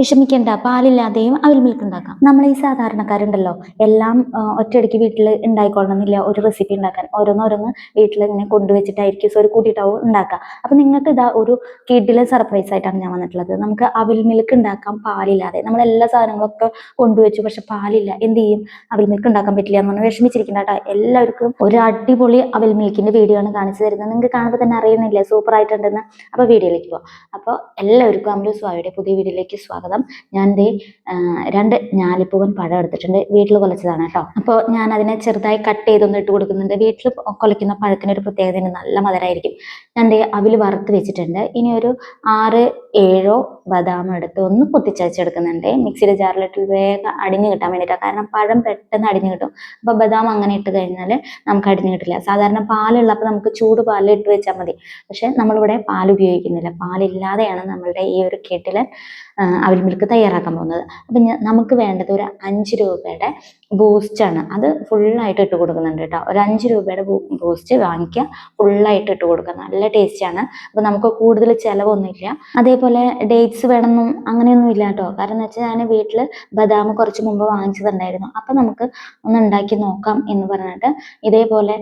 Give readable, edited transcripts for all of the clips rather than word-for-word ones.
വിഷമിക്കേണ്ട, പാലില്ലാതെയും അവിൽ മിൽക്ക് ഉണ്ടാക്കാം. നമ്മൾ ഈ സാധാരണക്കാരുണ്ടല്ലോ, എല്ലാം ഒറ്റയടിക്ക് വീട്ടിൽ ഉണ്ടായിക്കൊള്ളണമെന്നില്ല ഒരു റെസിപ്പി ഉണ്ടാക്കാൻ. ഓരോന്നോരോന്ന് വീട്ടിൽ ഇങ്ങനെ കൊണ്ടുവച്ചിട്ടായിരിക്കും ഒരു കൂട്ടിയിട്ടാവും ഉണ്ടാക്കുക. അപ്പൊ നിങ്ങൾക്ക് ഇതാ ഒരു കിഡിലെ സർപ്രൈസ് ആയിട്ടാണ് ഞാൻ വന്നിട്ടുള്ളത്. നമുക്ക് അവിൽ മിൽക്ക് ഉണ്ടാക്കാം പാലില്ലാതെ. നമ്മൾ എല്ലാ സാധനങ്ങളൊക്കെ കൊണ്ടുവച്ചു, പക്ഷെ പാലില്ല. എന്ത് ചെയ്യും? അവിൽ മിൽക്ക് ഉണ്ടാക്കാൻ പറ്റില്ല എന്ന് പറഞ്ഞാൽ വിഷമിച്ചിരിക്കേണ്ട കേട്ടോ. എല്ലാവർക്കും ഒരു അടിപൊളി അവിൽ മിൽക്കിന്റെ വീഡിയോ ആണ് കാണിച്ചു തരുന്നത്. നിങ്ങൾക്ക് കാണുമ്പോൾ തന്നെ അറിയുന്നില്ലേ സൂപ്പർ ആയിട്ടുണ്ടെന്ന്. അപ്പൊ വീഡിയോയിലേക്ക് പോവാം. അപ്പോൾ എല്ലാവർക്കും അമലൂസ് വായുടെ പുതിയ വീഡിയോയിലേക്ക് സ്വാഗതം. ഞാൻ ദേ 2 ഞാലിപ്പൂവൻ പഴം എടുത്തിട്ടുണ്ട്. വീട്ടിൽ കുലച്ചതാണ് കേട്ടോ. അപ്പോൾ ഞാൻ അതിനെ ചെറുതായി കട്ട് ചെയ്തൊന്ന് ഇട്ട് കൊടുക്കുന്നുണ്ട്. വീട്ടിൽ കുലയ്ക്കുന്ന പഴത്തിന് ഒരു പ്രത്യേകതയുണ്ട്, നല്ല മധുരമായിരിക്കും. ഞാൻ ദേ അവിൽ വറുത്ത് വെച്ചിട്ടുണ്ട്. ഇനി ഒരു 6-7 ബദാം എടുത്ത് ഒന്ന് പൊട്ടിച്ചരച്ചെടുക്കുന്നുണ്ട്. മിക്സിയുടെ ജാറിലിട്ട് വേഗം അടിഞ്ഞു കിട്ടാൻ വേണ്ടിയിട്ടാണ്. കാരണം പഴം പെട്ടെന്ന് അടിഞ്ഞു കിട്ടും. അപ്പോൾ ബദാം അങ്ങനെ ഇട്ട് കഴിഞ്ഞാൽ നമുക്ക് അടിഞ്ഞു കിട്ടില്ല. സാധാരണ പാലുള്ളപ്പോൾ നമുക്ക് ചൂട് പാലിൽ ഇട്ട് വെച്ചാൽ മതി. പക്ഷെ നമ്മളിവിടെ പാൽ ഉപയോഗിക്കുന്നില്ല. പാലില്ലാതെയാണ് നമ്മളുടെ ഈ ഒരു കെറ്റിൽ അവിൽ മിൽക്ക് തയ്യാറാക്കാൻ പോകുന്നത്. അപ്പം നമുക്ക് വേണ്ടത് ഒരു 5 രൂപയുടെ ബൂസ്റ്റാണ്. അത് ഫുള്ളായിട്ട് ഇട്ട് കൊടുക്കുന്നുണ്ട് കേട്ടോ. ഒരു 5 രൂപയുടെ ബൂസ്റ്റ് വാങ്ങിക്കുക, ഫുള്ളായിട്ട് ഇട്ട് കൊടുക്കുക. നല്ല ടേസ്റ്റാണ്. അപ്പം നമുക്ക് കൂടുതൽ ചിലവൊന്നുമില്ല. അതേപോലെ ഡേറ്റ്സ് വേണമെന്നും അങ്ങനെയൊന്നും ഇല്ല കേട്ടോ. കാരണം എന്ന് വെച്ചാൽ ഞാൻ വീട്ടിൽ ബദാം കുറച്ച് മുമ്പ് വാങ്ങിച്ചതുണ്ടായിരുന്നു. അപ്പം നമുക്ക് ഒന്ന് ഉണ്ടാക്കി നോക്കാം എന്ന് പറഞ്ഞിട്ട് ഇതേപോലെ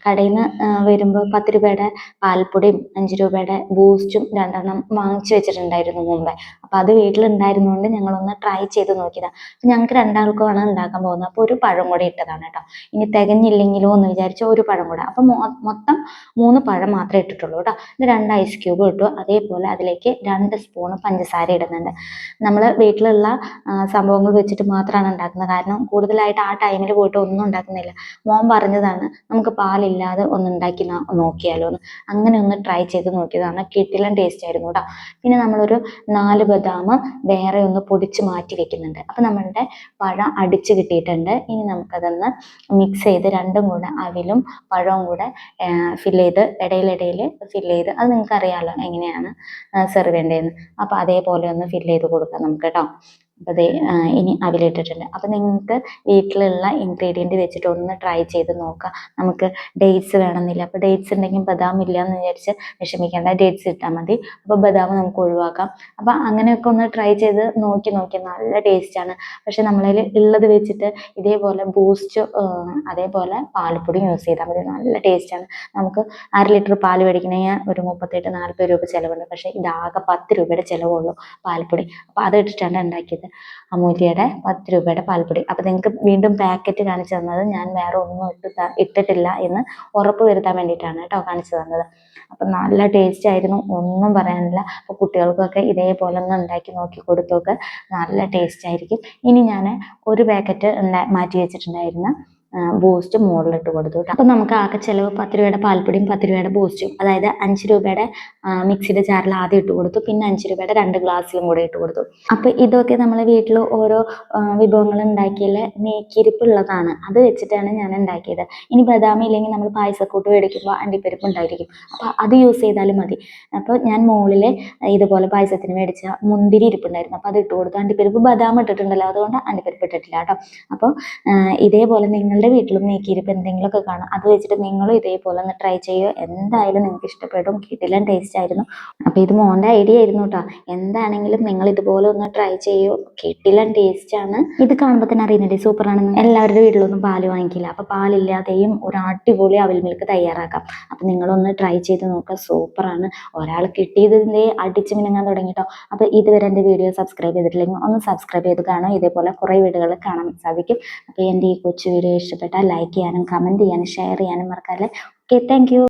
കടയിൽ നിന്ന് വരുമ്പോൾ 10 രൂപയുടെ പാൽപ്പൊടിയും 5 രൂപയുടെ ബൂസ്റ്റും 2 വാങ്ങിച്ചു വെച്ചിട്ടുണ്ടായിരുന്നു മുമ്പേ. അപ്പം അത് വീട്ടിലുണ്ടായിരുന്നുകൊണ്ട് ഞങ്ങളൊന്ന് ട്രൈ ചെയ്ത് നോക്കിയതാണ്. ഞങ്ങൾക്ക് 2 ആൾക്കുമാണ് ഉണ്ടാക്കാൻ പോകുന്നത്. അപ്പോൾ ഒരു പഴം കൂടി ഇട്ടതാണ് കേട്ടോ. ഇനി തികഞ്ഞില്ലെങ്കിലോ എന്ന് വിചാരിച്ച ഒരു പഴം കൂടെ. അപ്പം മൊത്തം 3 പഴം മാത്രമേ ഇട്ടിട്ടുള്ളൂ കേട്ടോ. 2 ഐസ് ക്യൂബ് ഇട്ടു. അതേപോലെ അതിലേക്ക് 2 സ്പൂൺ പഞ്ചസാര ഇടുന്നുണ്ട്. നമ്മൾ വീട്ടിലുള്ള സംഭവങ്ങൾ വെച്ചിട്ട് മാത്രമാണ് ഉണ്ടാക്കുന്നത്. കാരണം കൂടുതലായിട്ട് ആ ടൈമിൽ പോയിട്ട് ഒന്നും ഉണ്ടാക്കുന്നില്ല. മോൻ പറഞ്ഞതാണ് നമുക്ക് പാലില്ലാതെ ഒന്ന് ഉണ്ടാക്കി നോക്കിയാലോ എന്ന്. അങ്ങനെ ഒന്ന് ട്രൈ ചെയ്ത് നോക്കിയതാണ്. കിട്ടിലും ടേസ്റ്റ് ആയിരുന്നു കേട്ടോ. പിന്നെ നമ്മളൊരു 4 ബദാം വേറെ ഒന്ന് പൊടിച്ച് മാറ്റി വെക്കുന്നുണ്ട്. അപ്പം നമ്മളുടെ പഴം അടിച്ച് കിട്ടിയിട്ടുണ്ട്. ഇനി നമുക്കതൊന്ന് മിക്സ് ചെയ്ത് രണ്ടും കൂടെ അവിലും പഴവും കൂടെ ഫില്ല് ചെയ്ത് ഇടയിലിടയിൽ ഫില്ല് ചെയ്ത്, അത് നിങ്ങൾക്ക് അറിയാമല്ലോ എങ്ങനെയാണ് സെർവ് ചെയ്യേണ്ടതെന്ന്. അപ്പോൾ അതേപോലെ ഒന്ന് ഫില്ല് ചെയ്ത് കൊടുക്കാം നമുക്ക് കേട്ടോ. അപ്പോൾ അതേ ഇനി അവിലിട്ടിട്ടുണ്ട്. അപ്പം നിങ്ങൾക്ക് വീട്ടിലുള്ള ഇൻഗ്രീഡിയൻറ്റ് വെച്ചിട്ട് ഒന്ന് ട്രൈ ചെയ്ത് നോക്കാം. നമുക്ക് ഡേറ്റ്സ് വേണമെന്നില്ല. അപ്പോൾ ഡേറ്റ്സ് ഉണ്ടെങ്കിൽ ബദാം ഇല്ല എന്ന് വിചാരിച്ച് വിഷമിക്കേണ്ട, ഡേറ്റ്സ് ഇട്ടാൽ മതി. അപ്പോൾ ബദാം നമുക്ക് ഒഴിവാക്കാം. അപ്പം അങ്ങനെയൊക്കെ ഒന്ന് ട്രൈ ചെയ്ത് നോക്കി നല്ല ടേസ്റ്റാണ്. പക്ഷെ നമ്മളതിൽ ഉള്ളത് വെച്ചിട്ട് ഇതേപോലെ ബൂസ്റ്റ് അതേപോലെ പാൽപ്പൊടി യൂസ് ചെയ്താൽ മതി. നല്ല ടേസ്റ്റാണ്. നമുക്ക് 1/2 ലിറ്റർ പാൽ മേടിക്കണമെങ്കിൽ ഒരു 38-40 രൂപ ചിലവുണ്ട്. പക്ഷേ ഇതാകെ 10 രൂപയുടെ ചിലവുള്ളൂ പാൽപ്പൊടി. അപ്പോൾ അത് ഇട്ടിട്ടാണ് ഉണ്ടാക്കിയത്. അമൂല്യയുടെ 10 രൂപയുടെ പാൽപ്പൊടി. അപ്പോൾ നിങ്ങൾക്ക് വീണ്ടും പാക്കറ്റ് കാണിച്ചു തന്നത് ഞാൻ വേറെ ഒന്നും ഇട്ടിട്ടില്ല എന്ന് ഉറപ്പ് വരുത്താൻ വേണ്ടിയിട്ടാണ് കേട്ടോ കാണിച്ചു തന്നത്. അപ്പം നല്ല ടേസ്റ്റ് ആയിരുന്നു, ഒന്നും പറയാനില്ല. അപ്പോൾ കുട്ടികൾക്കൊക്കെ ഇതേപോലെ ഒന്ന് ഉണ്ടാക്കി നോക്കി കൊടുത്തൊക്കെ നല്ല ടേസ്റ്റ് ആയിരിക്കും. ഇനി ഞാൻ ഒരു പാക്കറ്റ് മാറ്റി വെച്ചിട്ടുണ്ടായിരുന്ന ബൂസ്റ്റ് മുകളിലിട്ട് കൊടുത്തു കേട്ടോ. അപ്പം നമുക്ക് ആകെ ചിലവ് 10 രൂപയുടെ പാൽപ്പൊടിയും 10 രൂപയുടെ ബൂസ്റ്റും, അതായത് 5 രൂപയുടെ മിക്സിയുടെ ജാറിൽ ആദ്യം ഇട്ട് കൊടുത്തു. പിന്നെ 5 രൂപയുടെ 2 ഗ്ലാസ്സിലും കൂടെ ഇട്ട് കൊടുത്തു. അപ്പം ഇതൊക്കെ നമ്മൾ വീട്ടിൽ ഓരോ വിഭവങ്ങൾ ഉണ്ടാക്കിയാൽ നീക്കിയിരിപ്പുള്ളതാണ്. അത് വെച്ചിട്ടാണ് ഞാൻ ഉണ്ടാക്കിയത്. ഇനി ബദാം ഇല്ലെങ്കിൽ നമ്മൾ പായസക്കൂട്ട് മേടിക്കുമ്പോൾ അണ്ടിപ്പരിപ്പ് ഉണ്ടായിരിക്കും. അപ്പോൾ അത് യൂസ് ചെയ്താലും മതി. അപ്പോൾ ഞാൻ മുകളിൽ ഇതുപോലെ പായസത്തിന് മേടിച്ച മുന്തിരി ഇരിപ്പുണ്ടായിരുന്നു. അപ്പോൾ അത് ഇട്ട് കൊടുത്തു. അണ്ടിപ്പരിപ്പ് ബദാം ഇട്ടിട്ടുണ്ടല്ലോ, അതുകൊണ്ട് അണ്ടിപ്പരിപ്പ് ഇട്ടിട്ടില്ല കേട്ടോ. അപ്പോൾ ഇതേപോലെ നിങ്ങളുടെ വീട്ടിലും നീക്കിയിരിപ്പ് എന്തെങ്കിലുമൊക്കെ കാണും. അത് വെച്ചിട്ട് നിങ്ങളും ഇതേപോലെ ഒന്ന് ട്രൈ ചെയ്യുക. എന്തായാലും നിങ്ങൾക്ക് ഇഷ്ടപ്പെടും. കിട്ടില്ല ടേസ്റ്റ് ആയിരുന്നു. അപ്പോൾ ഇത് മോൻ്റെ ഐഡിയ ആയിരുന്നു കേട്ടോ. എന്താണെങ്കിലും നിങ്ങൾ ഇതുപോലെ ഒന്ന് ട്രൈ ചെയ്യൂ. കിട്ടില്ല ടേസ്റ്റാണ്. ഇത് കാണുമ്പോൾ തന്നെ അറിയുന്നില്ലേ സൂപ്പറാണെന്ന്. എല്ലാവരുടെ വീട്ടിലൊന്നും പാല് വാങ്ങിക്കില്ല. അപ്പോൾ പാലില്ലാതെയും ഒരു അടിപൊളി അവിൽ മിൽക്ക് തയ്യാറാക്കാം. അപ്പോൾ നിങ്ങളൊന്ന് ട്രൈ ചെയ്ത് നോക്കുക. സൂപ്പറാണ്. ഒരാൾ കിട്ടിയതിൻ്റെ അടിച്ച് മിനുങ്ങാൻ തുടങ്ങിട്ടോ. അപ്പോൾ ഇതുവരെ എൻ്റെ വീഡിയോ സബ്സ്ക്രൈബ് ചെയ്തിട്ടില്ലെങ്കിൽ ഒന്ന് സബ്സ്ക്രൈബ് ചെയ്ത് കാണും. ഇതേപോലെ കുറേ വീഡിയോകൾ കാണാൻ സാധിക്കും. അപ്പോൾ എൻ്റെ ഈ കൊച്ചു വീഡിയോ ഇഷ്ടപ്പെട്ടാൽ ലൈക്ക് ചെയ്യാനും കമൻറ്റ് ചെയ്യാനും ഷെയർ ചെയ്യാനും മറക്കാതെ. Okay, thank you.